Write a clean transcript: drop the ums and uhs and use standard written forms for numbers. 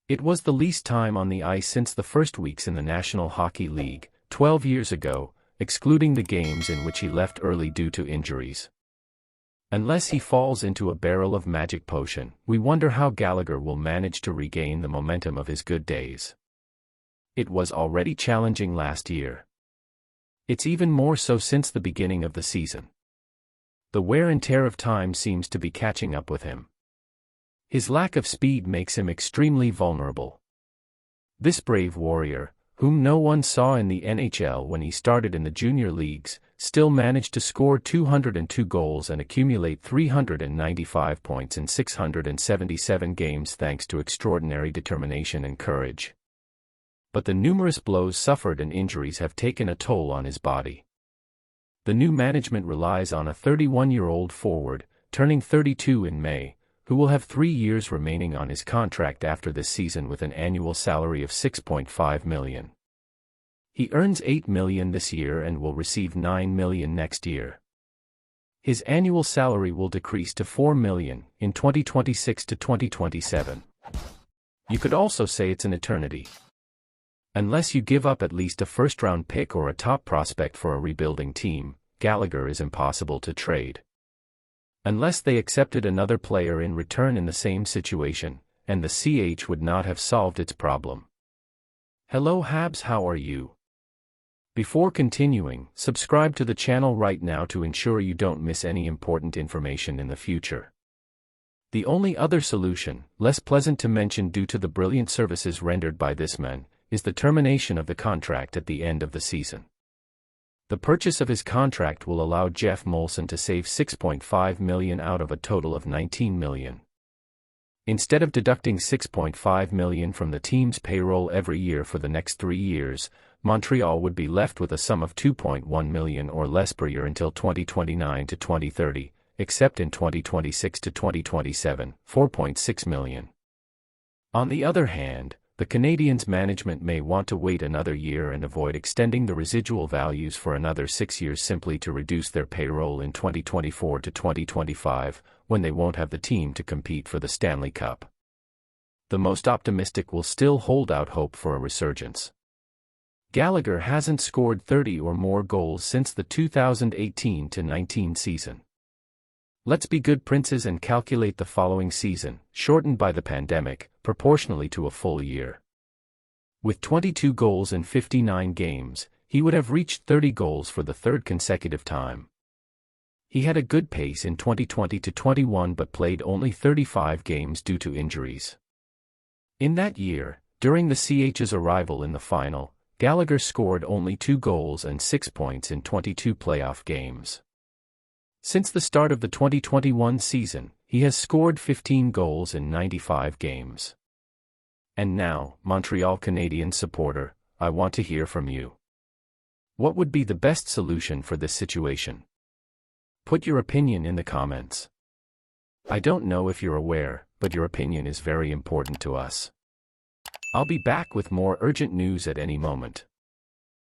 It was the least time on the ice since the first weeks in the National Hockey League, 12 years ago, excluding the games in which he left early due to injuries. Unless he falls into a barrel of magic potion, we wonder how Gallagher will manage to regain the momentum of his good days. It was already challenging last year. It's even more so since the beginning of the season. The wear and tear of time seems to be catching up with him. His lack of speed makes him extremely vulnerable. This brave warrior, whom no one saw in the NHL when he started in the junior leagues, still managed to score 202 goals and accumulate 395 points in 677 games thanks to extraordinary determination and courage. But the numerous blows suffered and injuries have taken a toll on his body. The new management relies on a 31-year-old forward, turning 32 in May, who will have 3 years remaining on his contract after this season with an annual salary of $6.5 million. He earns $8 million this year and will receive $9 million next year. His annual salary will decrease to $4 million in 2026 to 2027. You could also say it's an eternity. Unless you give up at least a first-round pick or a top prospect for a rebuilding team, Gallagher is impossible to trade. Unless they accepted another player in return in the same situation, and the CH would not have solved its problem. Hello Habs, how are you? Before continuing, subscribe to the channel right now to ensure you don't miss any important information in the future. The only other solution, less pleasant to mention due to the brilliant services rendered by this man, is the termination of the contract at the end of the season. The purchase of his contract will allow Jeff Molson to save $6.5 million out of a total of $19 million. Instead of deducting $6.5 million from the team's payroll every year for the next 3 years, Montreal would be left with a sum of $2.1 million or less per year until 2029 to 2030, except in 2026 to 2027, $4.6 million. On the other hand, the Canadiens' management may want to wait another year and avoid extending the residual values for another 6 years simply to reduce their payroll in 2024 to 2025, when they won't have the team to compete for the Stanley Cup. The most optimistic will still hold out hope for a resurgence. Gallagher hasn't scored 30 or more goals since the 2018-19 season. Let's be good princes and calculate the following season, shortened by the pandemic, proportionally to a full year. With 22 goals in 59 games, he would have reached 30 goals for the third consecutive time. He had a good pace in 2020-21 but played only 35 games due to injuries. In that year, during the CH's arrival in the final, Gallagher scored only 2 goals and 6 points in 22 playoff games. Since the start of the 2021 season, he has scored 15 goals in 95 games. And now, Montreal Canadiens supporter, I want to hear from you. What would be the best solution for this situation? Put your opinion in the comments. I don't know if you're aware, but your opinion is very important to us. I'll be back with more urgent news at any moment.